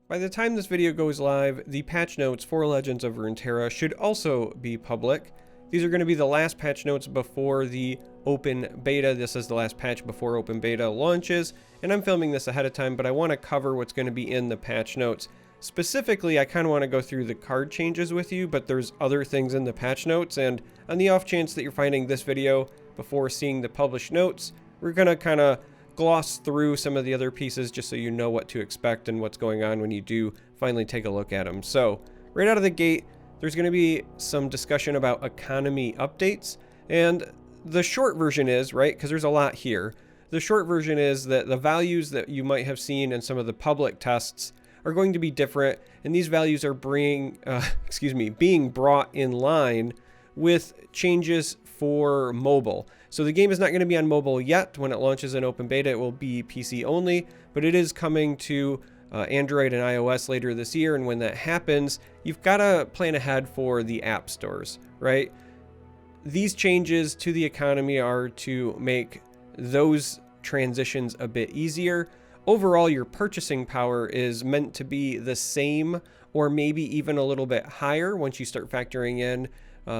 By the time this video goes live, the patch notes for Legends of Runeterra should also be public. These are going to be the last patch notes before the open beta. This is the last patch before open beta launches, and I'm filming this ahead of time, but I want to cover what's going to be in the patch notes. Specifically, I kind of want to go through the card changes with you, but there's other things in the patch notes, and on the off chance that you're finding this video before seeing the published notes, we're going to kind of gloss through some of the other pieces just so you know what to expect and what's going on when you do finally take a look at them. So right out of the gate, there's going to be some discussion about economy updates, and the short version is, right, because there's a lot here, the short version is that the values that you might have seen in some of the public tests are going to be different, and these values are being brought in line with changes for mobile. So the game is not going to be on mobile yet. When it launches in open beta, it will be PC only, but it is coming to Android and iOS later this year. And when that happens, you've got to plan ahead for the app stores, right? These changes to the economy are to make those transitions a bit easier. Overall, your purchasing power is meant to be the same or maybe even a little bit higher once you start factoring in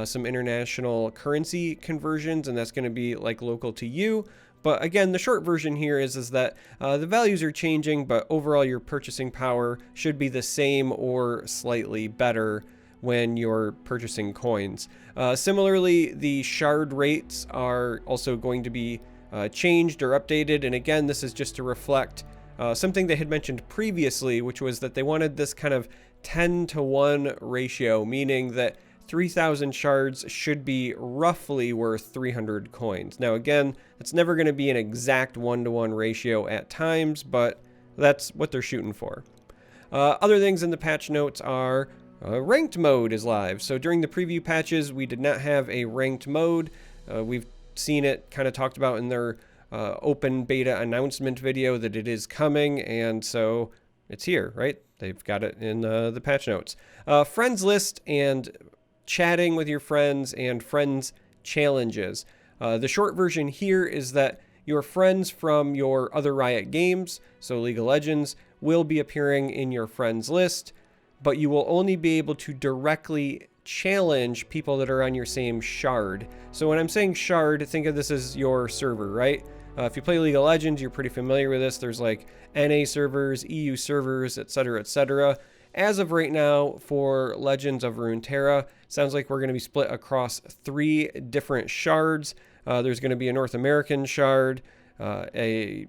some international currency conversions, and that's going to be like local to you. But again, the short version here is that the values are changing, but overall your purchasing power should be the same or slightly better when you're purchasing coins. Similarly, the shard rates are also going to be changed or updated, and again, this is just to reflect something they had mentioned previously, which was that they wanted this kind of 10-to-1 ratio, meaning that 3,000 shards should be roughly worth 300 coins. Now again, it's never going to be an exact 1-to-1 ratio at times, but that's what they're shooting for. Other things in the patch notes are ranked mode is live. So during the preview patches, we did not have a ranked mode. We've seen it kind of talked about in their open beta announcement video that it is coming, and so it's here, right? They've got it in the patch notes. Friends list and chatting with your friends and friends challenges. The short version here is that your friends from your other Riot games, so League of Legends, will be appearing in your friends list, but you will only be able to directly challenge people that are on your same shard. So when I'm saying shard, think of this as your server, right? If you play League of Legends, you're pretty familiar with this. There's like NA servers, EU servers, etc., etc. As of right now, for Legends of Runeterra, sounds like we're going to be split across 3 different shards. There's going to be a North American shard, a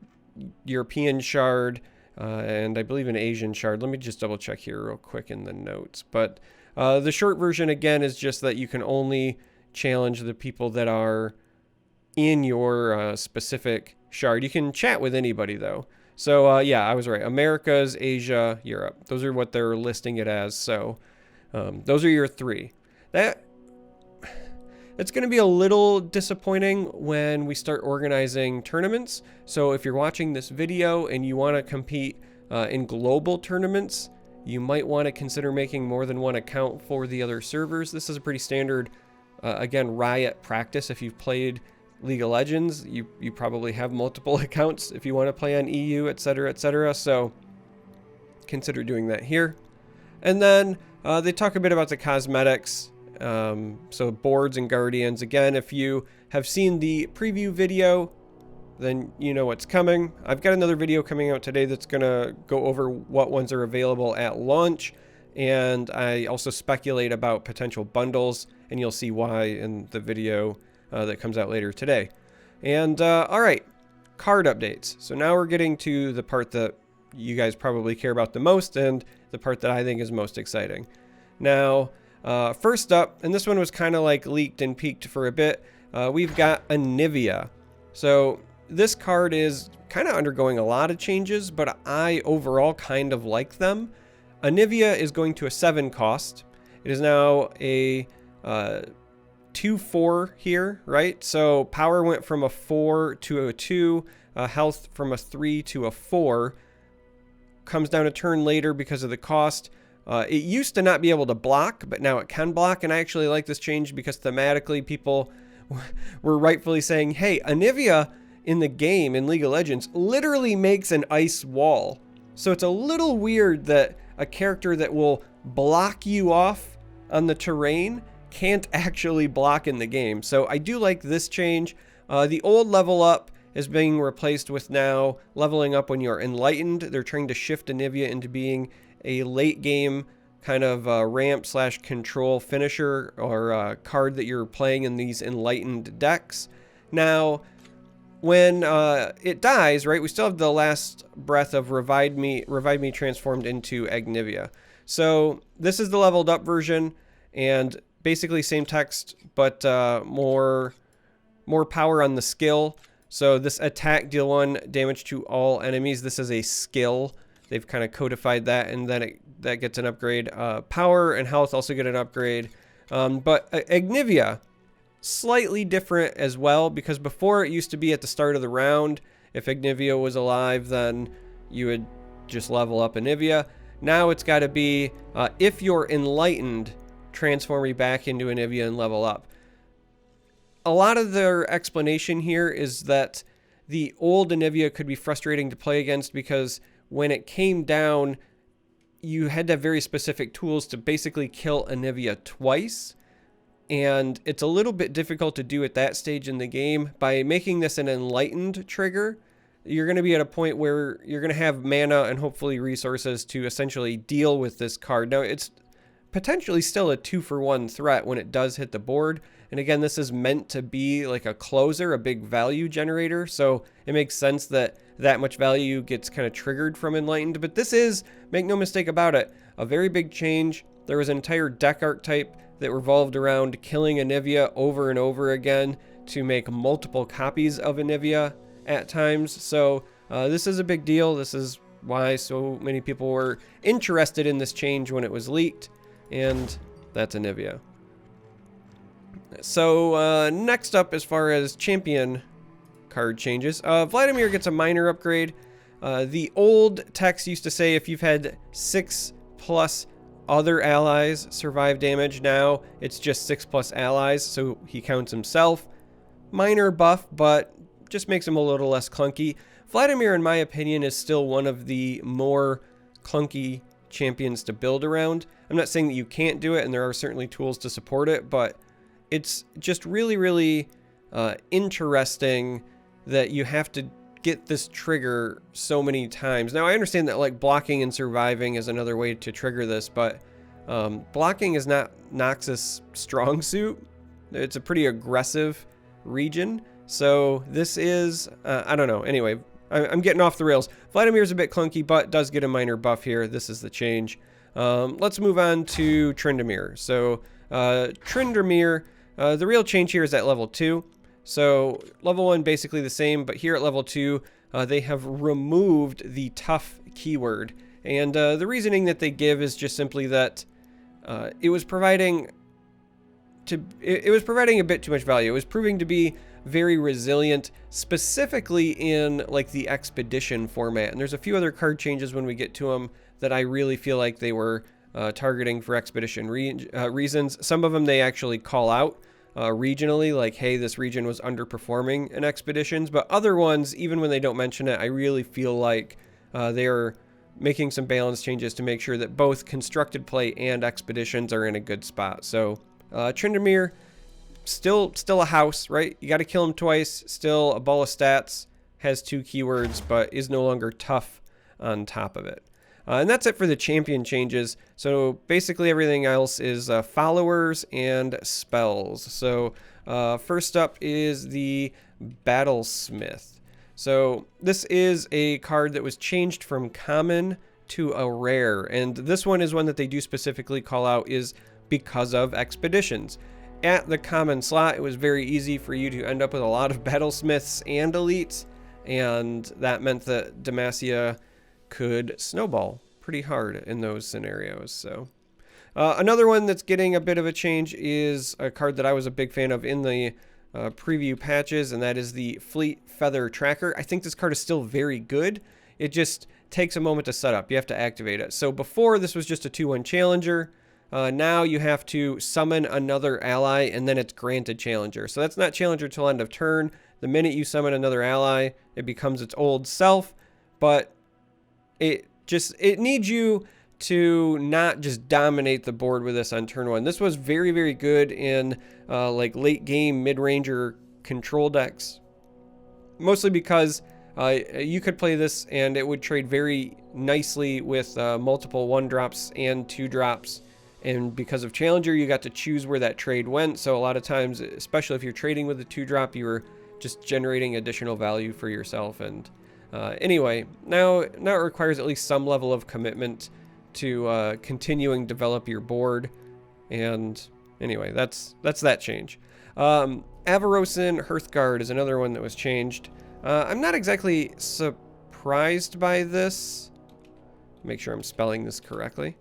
European shard, and I believe an Asian shard. Let me just double check here real quick in the notes. But the short version, again, is just that you can only challenge the people that are in your specific shard. You can chat with anybody, though. So yeah, I was right. Americas, Asia, Europe. Those are what they're listing it as. So those are your 3. It's going to be a little disappointing when we start organizing tournaments. So if you're watching this video and you want to compete in global tournaments, you might want to consider making more than one account for the other servers. This is a pretty standard, again, Riot practice. If you've played League of Legends, you probably have multiple accounts if you want to play on EU, etc., etc. So consider doing that here. And then they talk a bit about the cosmetics. So boards and guardians. Again, if you have seen the preview video, then you know what's coming. I've got another video coming out today that's going to go over what ones are available at launch. And I also speculate about potential bundles, and you'll see why in the video that comes out later today. And all right, card updates. So now we're getting to the part that you guys probably care about the most, and the part that I think is most exciting. Now, first up, and this one was kind of like leaked and peaked for a bit, we've got Anivia. So this card is kind of undergoing a lot of changes, but I overall kind of like them. Anivia is going to a 7 cost. It is now a 2/4 here, right? So power went from a 4 to a 2, health from a 3 to a 4. Comes down a turn later because of the cost. It used to not be able to block, but now it can block, and I actually like this change because thematically people were rightfully saying, hey, Anivia in the game, in League of Legends, literally makes an ice wall. So it's a little weird that a character that will block you off on the terrain can't actually block in the game. So I do like this change. The old level up is being replaced with now leveling up when you're enlightened. They're trying to shift Anivia into being a late game kind of ramp / control finisher or card that you're playing in these enlightened decks. Now, when it dies, right, we still have the last breath of Revive Me transformed into Agnivia. So this is the leveled up version, and basically same text, but more power on the skill. So this attack, deal 1 damage to all enemies. This is a skill. They've kind of codified that, and then that gets an upgrade. Power and health also get an upgrade. But Agnivia, slightly different as well, because before it used to be at the start of the round. If Agnivia was alive, then you would just level up Anivia. Now it's got to be, if you're enlightened, transform me back into Anivia and level up. A lot of their explanation here is that the old Anivia could be frustrating to play against because when it came down, you had to have very specific tools to basically kill Anivia twice. And it's a little bit difficult to do at that stage in the game. By making this an enlightened trigger, you're going to be at a point where you're going to have mana and hopefully resources to essentially deal with this card. Now, it's potentially still a 2-for-1 threat when it does hit the board. And again, this is meant to be like a closer, a big value generator. So it makes sense that that much value gets kind of triggered from Enlightened. But this is, make no mistake about it, a very big change. There was an entire deck archetype that revolved around killing Anivia over and over again to make multiple copies of Anivia at times. So this is a big deal. This is why so many people were interested in this change when it was leaked. And that's Anivia. So next up, as far as champion card changes, Vladimir gets a minor upgrade. The old text used to say if you've had 6+ other allies survive damage. Now it's just 6+ allies, so he counts himself. Minor buff, but just makes him a little less clunky. Vladimir, in my opinion, is still one of the more clunky champions to build around. I'm not saying that you can't do it, and there are certainly tools to support it, but it's just really, really interesting that you have to get this trigger so many times. Now, I understand that like blocking and surviving is another way to trigger this, but blocking is not Nox's strong suit. It's a pretty aggressive region. So this is, I don't know. Anyway, I'm getting off the rails. Vladimir's a bit clunky, but does get a minor buff here. This is the change. Let's move on to Tryndamere. So Tryndamere, the real change here is at level 2. So level 1 basically the same, but here at level 2, they have removed the tough keyword. And the reasoning that they give is just simply that it was providing a bit too much value. It was proving to be very resilient, specifically in like the expedition format. And there's a few other card changes when we get to them that I really feel like they were targeting for expedition reasons. Some of them they actually call out regionally, like, hey, this region was underperforming in expeditions. But other ones, even when they don't mention it, I really feel like they are making some balance changes to make sure that both constructed play and expeditions are in a good spot. So Tryndamere, still a house, right? You got to kill him twice. Still a ball of stats, has 2 keywords, but is no longer tough on top of it. And that's it for the champion changes. So basically everything else is followers and spells. So first up is the Battlesmith. So this is a card that was changed from common to a rare. And this one is one that they do specifically call out is because of expeditions. At the common slot, it was very easy for you to end up with a lot of Battlesmiths and elites. And that meant that Demacia could snowball pretty hard in those scenarios. So another one that's getting a bit of a change is a card that I was a big fan of in the preview patches, and that is the Fleet Feather Tracker. I think this card is still very good. It just takes a moment to set up. You have to activate it. So before, this was just a 2-1 challenger. Now you have to summon another ally, and then it's granted challenger. So that's not challenger till end of turn. The minute you summon another ally, it becomes its old self, but it needs you to not just dominate the board with this on turn 1. This was very, very good in like late game mid-ranger control decks, mostly because you could play this and it would trade very nicely with multiple 1-drops and 2-drops. And because of Challenger, you got to choose where that trade went. So a lot of times, especially if you're trading with a 2-drop, you were just generating additional value for yourself. And anyway, now it requires at least some level of commitment to continuing to develop your board. And anyway, that's that change. Avarosan Hearthguard is another one that was changed. I'm not exactly surprised by this. Make sure I'm spelling this correctly.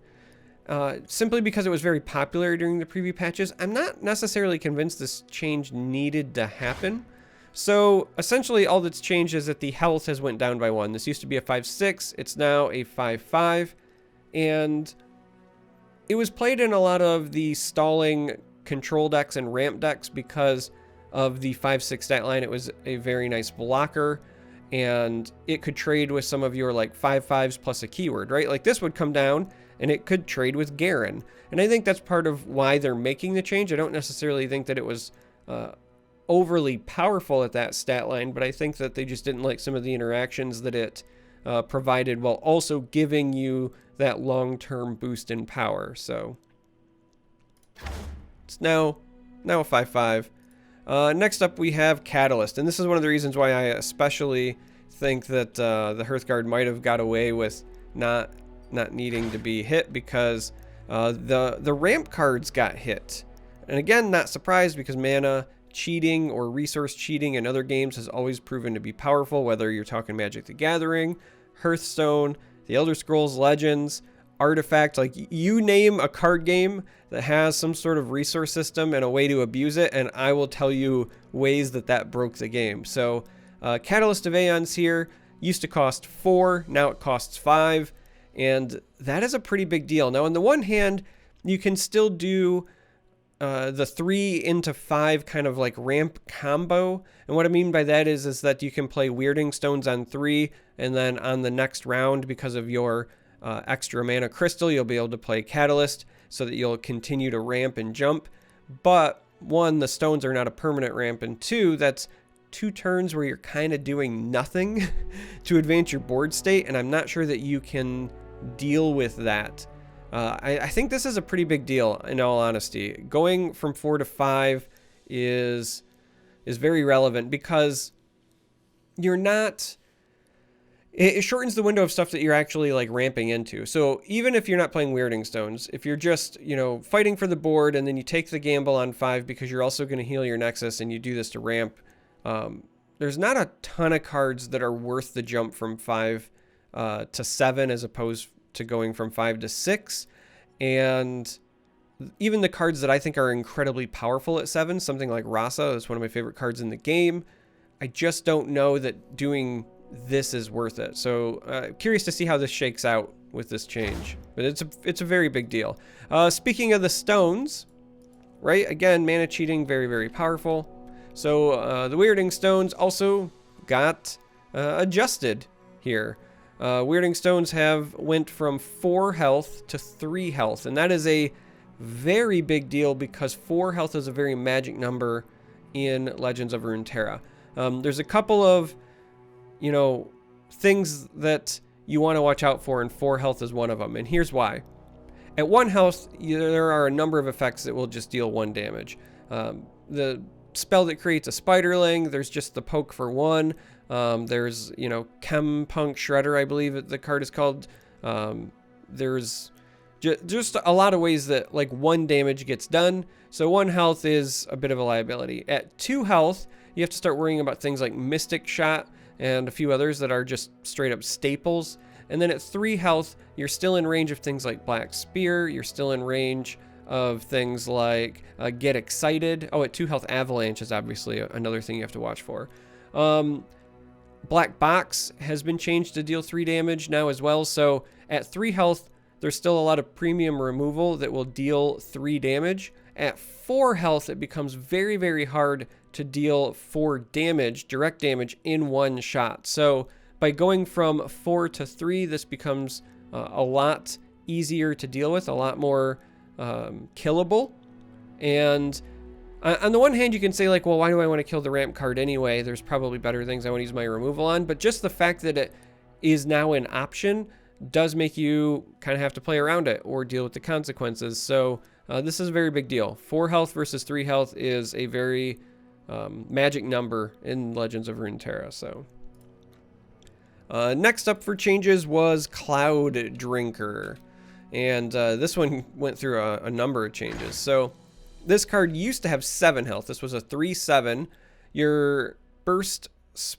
Simply because it was very popular during the preview patches. I'm not necessarily convinced this change needed to happen. So essentially all that's changed is that the health has went down by 1. This used to be a 5/6, it's now a 5/5, and it was played in a lot of the stalling control decks and ramp decks because of the 5/6 stat line. It was a very nice blocker, and it could trade with some of your like 5/5s plus a keyword, right? Like this would come down and it could trade with Garen. And I think that's part of why they're making the change. I don't necessarily think that it was overly powerful at that stat line, but I think that they just didn't like some of the interactions that it provided while also giving you that long-term boost in power. So it's now a 5/5. Next up we have Catalyst, and this is one of the reasons why I especially think that the Hearthguard might have got away with not needing to be hit, because the ramp cards got hit. And again, not surprised, because mana cheating or resource cheating in other games has always proven to be powerful, whether you're talking Magic the Gathering, Hearthstone, the Elder Scrolls Legends, Artifact, like you name a card game that has some sort of resource system and a way to abuse it, and I will tell you ways that broke the game. So Catalyst of Aeons here used to cost 4, now it costs 5. And that is a pretty big deal. Now, on the one hand, you can still do the 3 into 5 kind of like ramp combo. And what I mean by that is that you can play Weirding Stones on 3, and then on the next round, because of your extra mana crystal, you'll be able to play Catalyst so that you'll continue to ramp and jump. But 1, the stones are not a permanent ramp, and 2, that's 2 turns where you're kind of doing nothing to advance your board state, and I'm not sure that you can deal with that. I think this is a pretty big deal, in all honesty. Going from 4 to 5 is very relevant, because you're not... It shortens the window of stuff that you're actually like ramping into. So even if you're not playing Weirding Stones, if you're just, fighting for the board, and then you take the gamble on 5 because you're also going to heal your Nexus and you do this to ramp, there's not a ton of cards that are worth the jump from 5 to 7 as opposed to going from 5 to 6. And even the cards that I think are incredibly powerful at 7, something like Rasa is one of my favorite cards in the game, I just don't know that doing this is worth it. So curious to see how this shakes out with this change, but it's a very big deal. Speaking of the stones, right, again, mana cheating, very, very powerful. So the Weirding Stones also got adjusted here. Weirding Stones went from 4 health to 3 health, and that is a very big deal, because 4 health is a very magic number in Legends of Runeterra. There's a couple of things that you want to watch out for, and 4 health is one of them, and here's why. At 1 health, there are a number of effects that will just deal 1 damage. The spell that creates a spiderling, there's just the poke for 1. There's, Chem Punk Shredder, I believe the card is called. There's just a lot of ways that like 1 damage gets done. So 1 health is a bit of a liability. At 2 health, you have to start worrying about things like Mystic Shot and a few others that are just straight up staples. And then at 3 health, you're still in range of things like Black Spear. You're still in range of things like Get Excited. Oh, at 2 health, Avalanche is obviously another thing you have to watch for. Black Box has been changed to deal 3 damage now as well. So at 3 health, there's still a lot of premium removal that will deal 3 damage. At 4 health, it becomes very, very hard to deal 4 damage, direct damage, in 1 shot. So by going from 4 to 3, this becomes a lot easier to deal with, a lot more killable. And on the one hand, you can say like, well, why do I want to kill the ramp card anyway? There's probably better things I want to use my removal on. But just the fact that it is now an option does make you kind of have to play around it or deal with the consequences. So this is a very big deal. 4 health versus 3 health is a very magic number in Legends of Runeterra. So next up for changes was Cloud Drinker. And this one went through a number of changes. So this card used to have 7 health. This was a 3/7. Your burst,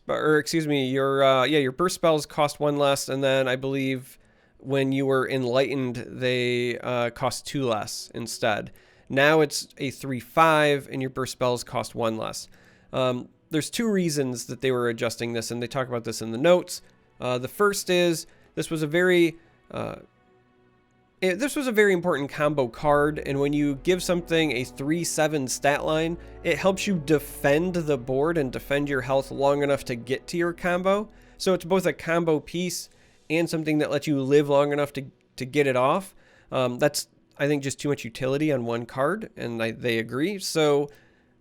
your burst spells cost 1 less, and then I believe when you were enlightened, they cost 2 less instead. Now it's a 3/5, and your burst spells cost 1 less. There's 2 reasons that they were adjusting this, and they talk about this in the notes. The first is this was a very important combo card, and when you give something a 3/7 stat line, it helps you defend the board and defend your health long enough to get to your combo. So it's both a combo piece and something that lets you live long enough to get it off. That's, I think, just too much utility on one card, and they agree. So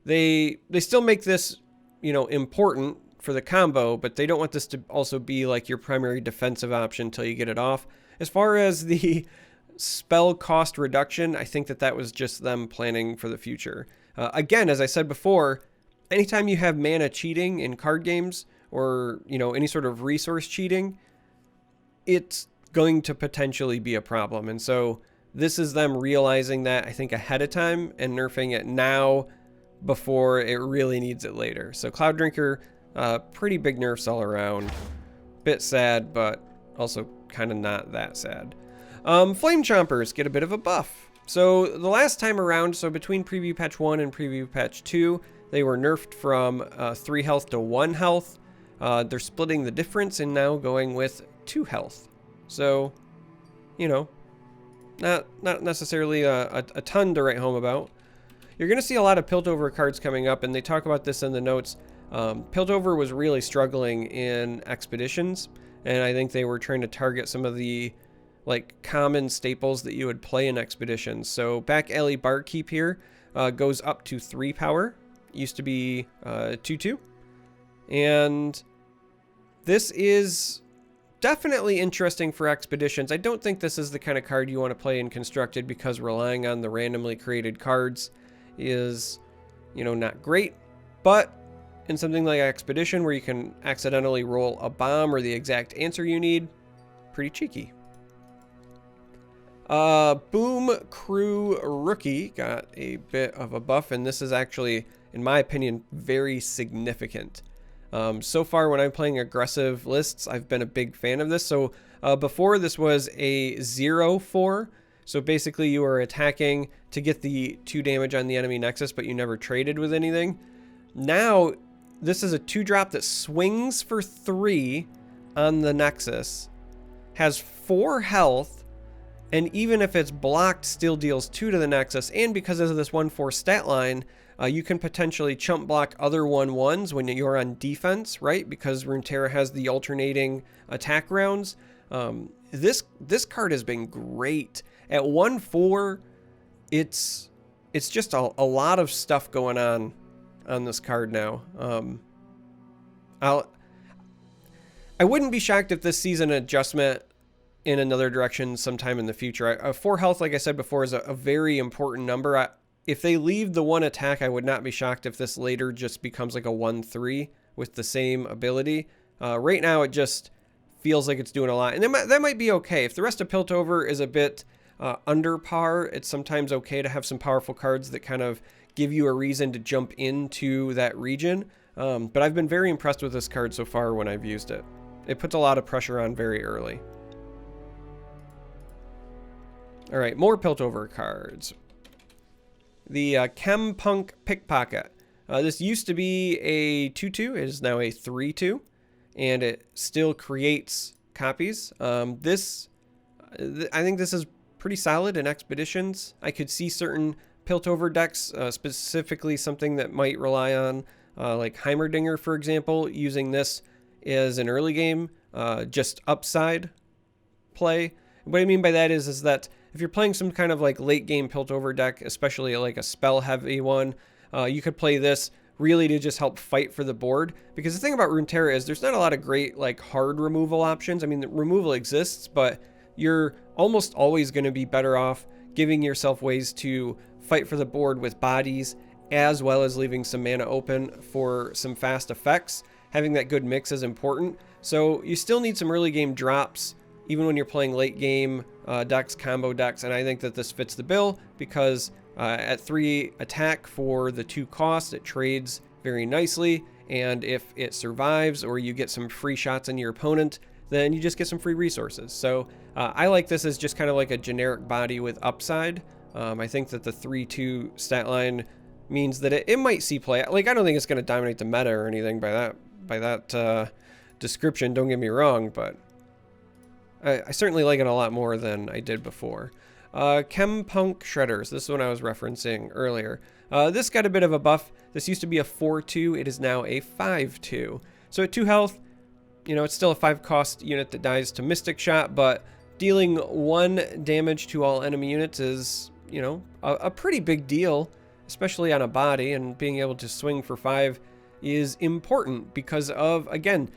they still make this, important for the combo, but they don't want this to also be like your primary defensive option until you get it off. As far as the spell cost reduction, I think that was just them planning for the future. Again, as I said before, anytime you have mana cheating in card games or, any sort of resource cheating, it's going to potentially be a problem. And so this is them realizing that, I think, ahead of time and nerfing it now before it really needs it later. So Cloud Drinker, pretty big nerfs all around. Bit sad, but also kind of not that sad. Flame Chompers get a bit of a buff. So the last time around, so between Preview Patch 1 and Preview Patch 2, they were nerfed from 3 health to 1 health. They're splitting the difference and now going with 2 health. So, not necessarily a ton to write home about. You're going to see a lot of Piltover cards coming up, and they talk about this in the notes. Piltover was really struggling in Expeditions, and I think they were trying to target some of the common staples that you would play in Expeditions. So Back Alley Barkeep here goes up to 3 power. Used to be 2/2. And this is definitely interesting for Expeditions. I don't think this is the kind of card you want to play in Constructed, because relying on the randomly created cards is, not great. But in something like Expedition, where you can accidentally roll a bomb or the exact answer you need, pretty cheeky. Boom Crew Rookie got a bit of a buff, and this is actually, in my opinion, very significant. So far, when I'm playing aggressive lists, I've been a big fan of this. So before, this was a 0/4. So basically, you were attacking to get the 2 damage on the enemy nexus, but you never traded with anything. Now, this is a 2-drop that swings for 3 on the nexus, has 4 health, and even if it's blocked, still deals 2 to the nexus. And because of this 1/4 stat line, you can potentially chump block other 1/1s when you're on defense, right? Because Runeterra has the alternating attack rounds. This card has been great. At 1/4, it's just a lot of stuff going on this card now. I wouldn't be shocked if this sees an adjustment in another direction sometime in the future. 4 health, like I said before, is a very important number. If they leave the 1 attack, I would not be shocked if this later just becomes like a 1/3 with the same ability. Right now, it just feels like it's doing a lot. And that might be okay. If the rest of Piltover is a bit under par, it's sometimes okay to have some powerful cards that kind of give you a reason to jump into that region. But I've been very impressed with this card so far when I've used it. It puts a lot of pressure on very early. All right, more Piltover cards. The Chempunk Pickpocket. This used to be a 2/2. It is now a 3/2, and it still creates copies. I think this is pretty solid in Expeditions. I could see certain Piltover decks, specifically something that might rely on like Heimerdinger, for example, using this as an early game, just upside play. What I mean by that is that if you're playing some kind of like late game Piltover deck, especially like a spell heavy one, you could play this really to just help fight for the board. Because the thing about Runeterra is there's not a lot of great like hard removal options. I mean, the removal exists, but you're almost always going to be better off giving yourself ways to fight for the board with bodies, as well as leaving some mana open for some fast effects. Having that good mix is important. So you still need some early game drops, even when you're playing late game decks, combo decks, and I think that this fits the bill because at 3 attack for the 2 cost, it trades very nicely, and if it survives or you get some free shots on your opponent, then you just get some free resources. So I like this as just kind of like a generic body with upside. I think that the 3-2 stat line means that it might see play. Like, I don't think it's going to dominate the meta or anything by that description, don't get me wrong, but I certainly like it a lot more than I did before. Chempunk Shredders, this is one I was referencing earlier. This got a bit of a buff. This used to be a 4-2, it is now a 5-2. So at 2 health, you know, it's still a 5 cost unit that dies to Mystic Shot, but dealing 1 damage to all enemy units is, you know, a pretty big deal, especially on a body, and being able to swing for 5 is important because of, again,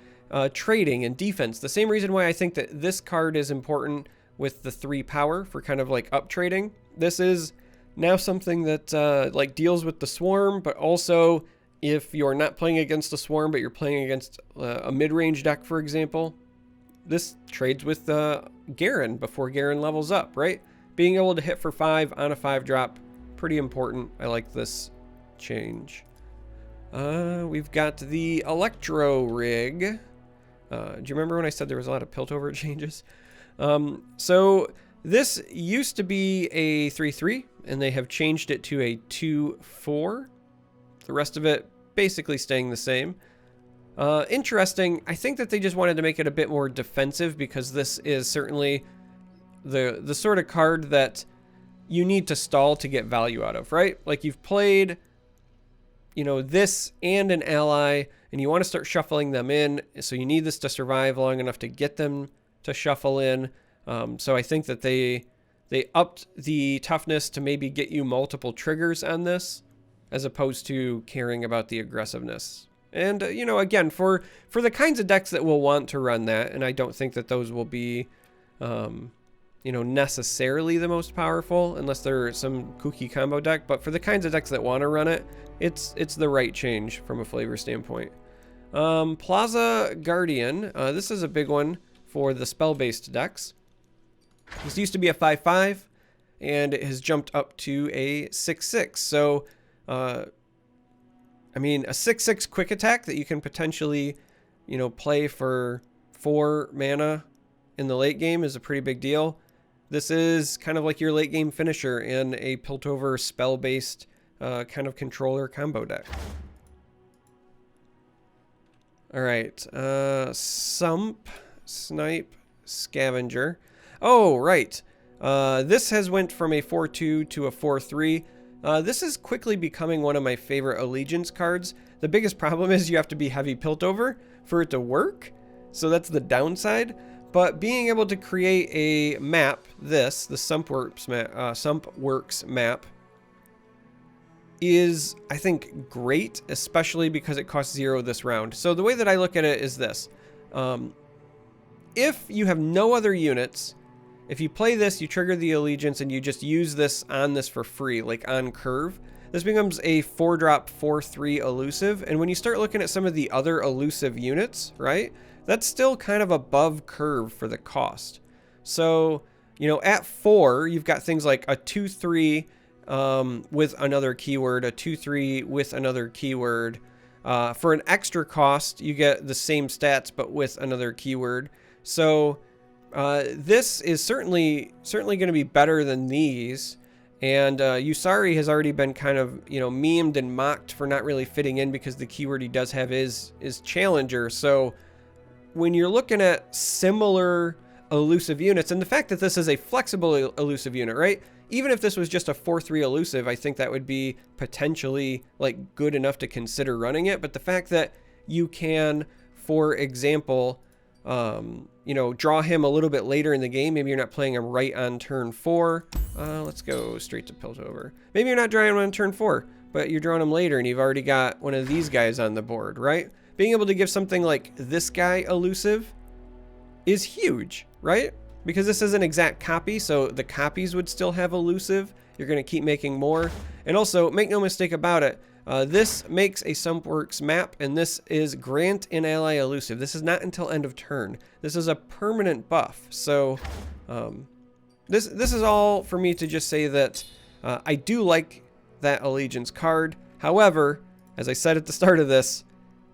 trading and defense. The same reason why I think that this card is important with the 3 power for kind of like up trading. This is now something that like deals with the swarm, but also if you're not playing against a swarm, but you're playing against a mid-range deck, for example, this trades with Garen before Garen levels up, right? Being able to hit for 5 on a 5-drop, pretty important. I like this change. We've got the Electro Rig. Do you remember when I said there was a lot of Piltover changes? So this used to be a 3-3, and they have changed it to a 2-4. The rest of it basically staying the same. Interesting. I think that they just wanted to make it a bit more defensive because this is certainly the sort of card that you need to stall to get value out of, right? Like you've played, you know, this and an ally, and you want to start shuffling them in, so you need this to survive long enough to get them to shuffle in. So I think that they upped the toughness to maybe get you multiple triggers on this, as opposed to caring about the aggressiveness. And, you know, again, for the kinds of decks that will want to run that, and I don't think that those will be, you know, necessarily the most powerful, unless they're some kooky combo deck, but for the kinds of decks that want to run it, it's the right change from a flavor standpoint. Plaza Guardian, this is a big one for the spell-based decks. This used to be a 5-5, and it has jumped up to a 6-6, so I mean, a 6-6 quick attack that you can potentially, you know, play for 4 mana in the late game is a pretty big deal. This is kind of like your late game finisher in a Piltover spell-based kind of controller combo deck. All right, Sump, Snipe, Scavenger. Oh, right. This has went from a 4-2 to a 4-3. This is quickly becoming one of my favorite Allegiance cards. The biggest problem is you have to be heavy Piltover for it to work, so that's the downside. But being able to create a map, the Sumpworks map, is, I think, great, especially because it costs 0 this round. So the way that I look at it is this. If you have no other units, if you play this, you trigger the Allegiance, and you just use this on this for free, like on curve, this becomes a 4-drop 4-3 elusive. And when you start looking at some of the other elusive units, right, that's still kind of above curve for the cost. So, you know, at 4, you've got things like a 2-3 with another keyword, a 2-3 with another keyword. For an extra cost, you get the same stats, but with another keyword. So this is certainly going to be better than these. And Usari has already been kind of, you know, memed and mocked for not really fitting in because the keyword he does have is Challenger. So when you're looking at similar elusive units, and the fact that this is a flexible elusive unit, right? Even if this was just a 4-3 elusive, I think that would be potentially like good enough to consider running it. But the fact that you can, for example, you know, draw him a little bit later in the game. Maybe you're not playing him right on turn 4. Let's go straight to Piltover. Maybe you're not drawing him on turn 4, but you're drawing him later and you've already got one of these guys on the board, right? Being able to give something like this guy elusive is huge, right? Because this is an exact copy, so the copies would still have elusive. You're going to keep making more. And also, make no mistake about it, this makes a Sumpworks map, and this is grant an ally elusive. This is not until end of turn. This is a permanent buff. So this is all for me to just say that I do like that Allegiance card. However, as I said at the start of this,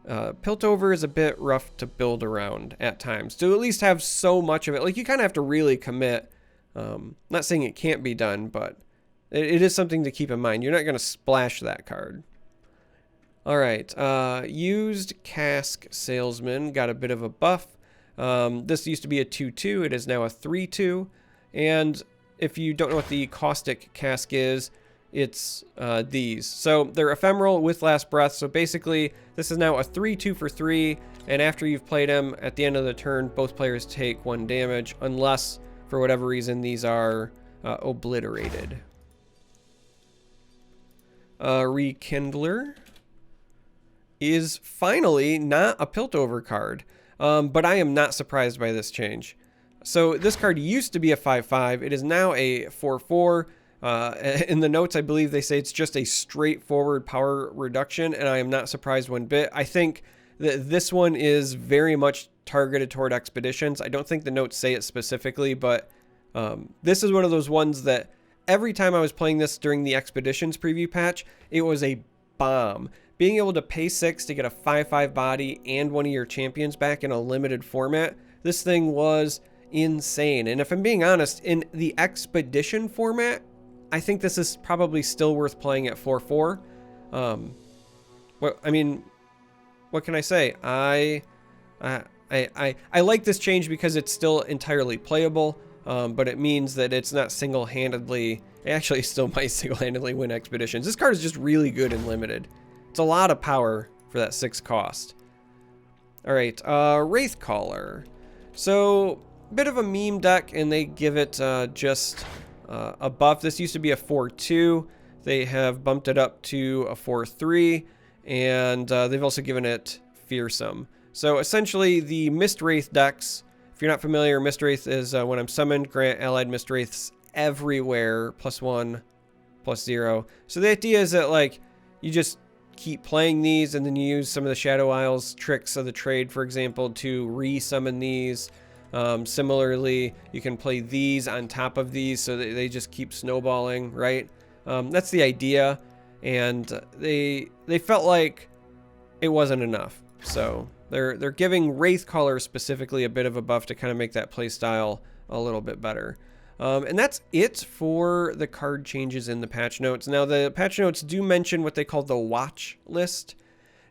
Piltover is a bit rough to build around at times. To at least have so much of it, like you kind of have to really commit. Not saying it can't be done, but it is something to keep in mind. You're not going to splash that card. All right, used cask salesman got a bit of a buff. This used to be a 2/2. It is now a 3/2. And if you don't know what the caustic cask is, it's these. So they're ephemeral with last breath. So basically, this is now a 3/2 for 3. And after you've played them, at the end of the turn, both players take 1 damage, unless for whatever reason these are obliterated. Rekindler is finally not a Piltover card, but I am not surprised by this change. So this card used to be a 5/5. It is now a 4/4. In the notes, I believe they say it's just a straightforward power reduction, and I am not surprised one bit. I think that this one is very much targeted toward expeditions. I don't think the notes say it specifically, but this is one of those ones that every time I was playing this during the expeditions preview patch, it was a bomb. Being able to pay 6 to get a 5/5 body and one of your champions back in a limited format, this thing was insane. And if I'm being honest, in the expedition format, I think this is probably still worth playing at 4/4. I mean, what can I say? I like this change because it's still entirely playable, but it means that it's not single-handedly. It actually still might single-handedly win expeditions. This card is just really good and limited. It's a lot of power for that 6 cost. All right, Wraithcaller. So, bit of a meme deck, and they give it just a buff. This used to be a 4/2. They have bumped it up to a 4/3, and they've also given it Fearsome. So essentially, the Mist Wraith decks, if you're not familiar, Mist Wraith is when I'm summoned, grant allied Mist Wraiths everywhere, +1, +0. So the idea is that, like, you just keep playing these, and then you use some of the Shadow Isles tricks of the trade, for example, to re-summon these. Similarly, you can play these on top of these so that they just keep snowballing, right? That's the idea, and they felt like it wasn't enough. So they're giving Wraithcaller specifically a bit of a buff to kind of make that play style a little bit better. And that's it for the card changes in the patch notes. Now, the patch notes do mention what they call the watch list,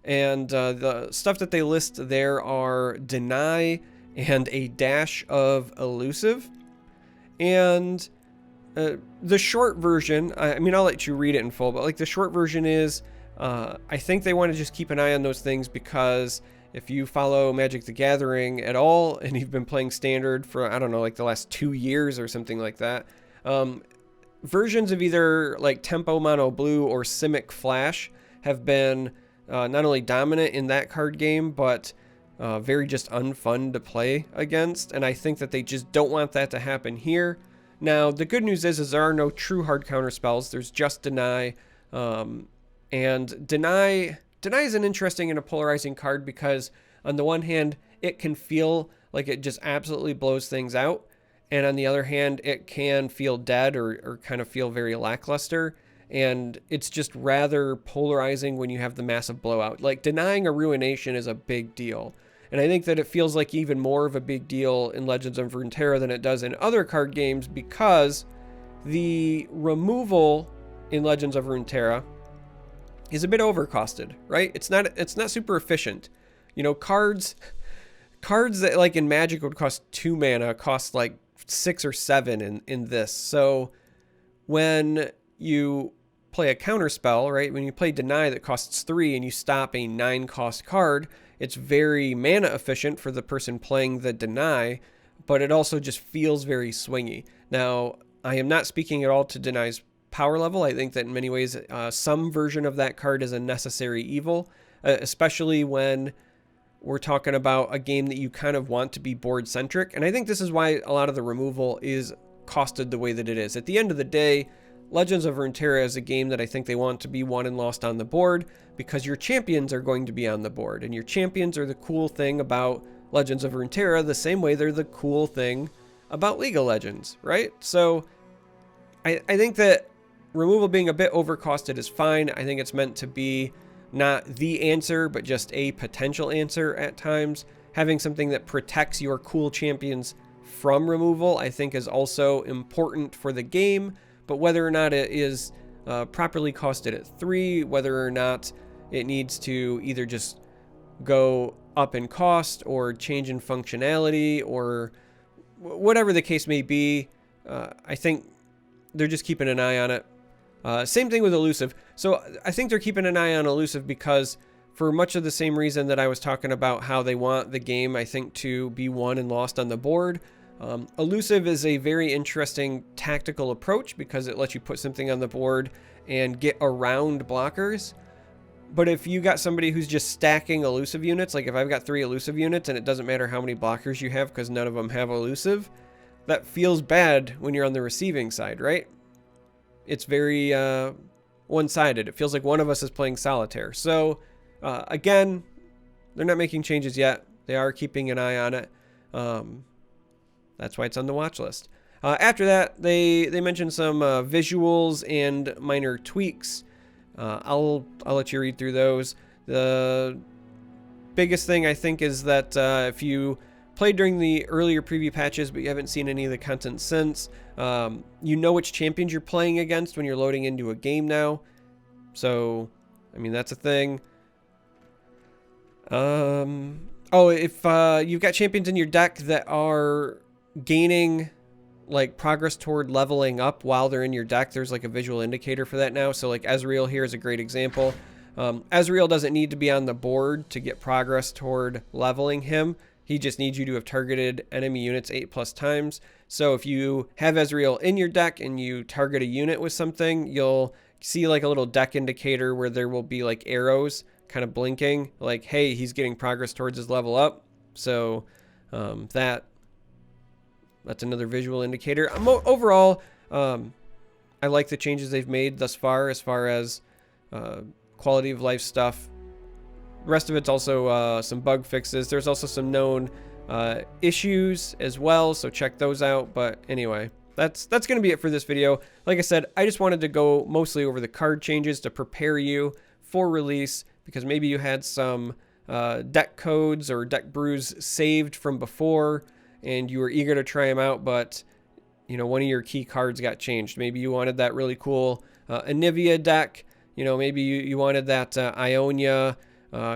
and the stuff that they list there are deny and a dash of elusive. And the short version, I mean, I'll let you read it in full, but like the short version is, I think they want to just keep an eye on those things because if you follow Magic the Gathering at all and you've been playing Standard for, I don't know, like the last 2 years or something like that, versions of either like Tempo Mono Blue or Simic Flash have been not only dominant in that card game, but very just unfun to play against. And I think that they just don't want that to happen here. Now, the good news is there are no true hard counter spells. There's just Deny. And Deny is an interesting and a polarizing card because on the one hand, it can feel like it just absolutely blows things out. And on the other hand, it can feel dead or kind of feel very lackluster. And it's just rather polarizing when you have the massive blowout. Like, denying a Ruination is a big deal. And I think that it feels like even more of a big deal in Legends of Runeterra than it does in other card games because the removal in Legends of Runeterra is a bit overcosted, right? It's not super efficient. You know, cards that like in Magic would cost 2 mana cost like 6 or 7 in this. So when you play a counter spell, right? When you play Deny that costs 3 and you stop a 9 cost card, It's very mana efficient for the person playing the deny, but it also just feels very swingy. Now, I am not speaking at all to deny's power level. I think that in many ways, some version of that card is a necessary evil, especially when we're talking about a game that you kind of want to be board centric. And I think this is why a lot of the removal is costed the way that it is. At the end of the day, Legends of Runeterra is a game that I think they want to be won and lost on the board, because your champions are going to be on the board, and your champions are the cool thing about Legends of Runeterra, the same way they're the cool thing about League of Legends, right? So I think that removal being a bit overcosted is fine. I think it's meant to be not the answer, but just a potential answer at times. Having something that protects your cool champions from removal, I think, is also important for the game. But whether or not it is properly costed at 3, whether or not it needs to either just go up in cost or change in functionality or whatever the case may be, I think they're just keeping an eye on it. Same thing with elusive. So I think they're keeping an eye on elusive because for much of the same reason that I was talking about how they want the game, I think, to be won and lost on the board. Elusive is a very interesting tactical approach because it lets you put something on the board and get around blockers. But if you got somebody who's just stacking elusive units, like if I've got 3 elusive units and it doesn't matter how many blockers you have because none of them have elusive, that feels bad when you're on the receiving side, right? It's very one-sided. It feels like one of us is playing solitaire. So again, they're not making changes yet. They are keeping an eye on it. That's why it's on the watch list. After that, they mentioned some visuals and minor tweaks. I'll let you read through those. The biggest thing I think is that if you played during the earlier preview patches but you haven't seen any of the content since, you know which champions you're playing against when you're loading into a game now. So, I mean, that's a thing. Oh, if you've got champions in your deck that are gaining like progress toward leveling up while they're in your deck, there's like a visual indicator for that now. So like Ezreal here is a great example. Ezreal doesn't need to be on the board to get progress toward leveling him. He just needs you to have targeted enemy units 8+ times. So if you have Ezreal in your deck and you target a unit with something, you'll see like a little deck indicator where there will be like arrows kind of blinking like, hey, he's getting progress towards his level up. So that's another visual indicator. Overall, I like the changes they've made thus far as quality of life stuff. The rest of it's also some bug fixes. There's also some known issues as well, so check those out. But anyway, that's going to be it for this video. Like I said, I just wanted to go mostly over the card changes to prepare you for release, because maybe you had some deck codes or deck brews saved from before and you were eager to try them out, but you know, one of your key cards got changed. Maybe you wanted that really cool Anivia deck. You know, maybe you wanted that Ionia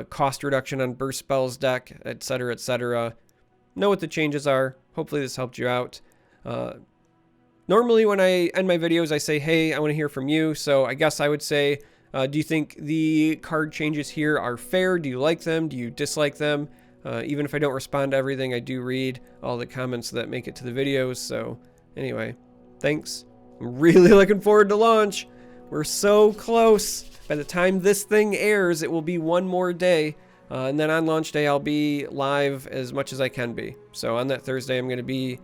cost reduction on burst spells deck, etc., etc. Know what the changes are. Hopefully this helped you out. Normally when I end my videos, I say, hey, I want to hear from you. So I guess I would say, do you think the card changes here are fair? Do you like them? Do you dislike them? Even if I don't respond to everything, I do read all the comments that make it to the videos. So anyway, thanks. I'm really looking forward to launch. We're so close. By the time this thing airs, it will be one more day. And then on launch day, I'll be live as much as I can be. So on that Thursday, I'm going to be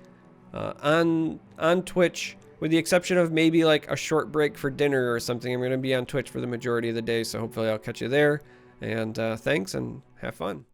on Twitch, with the exception of maybe like a short break for dinner or something. I'm going to be on Twitch for the majority of the day. So hopefully I'll catch you there. And thanks and have fun.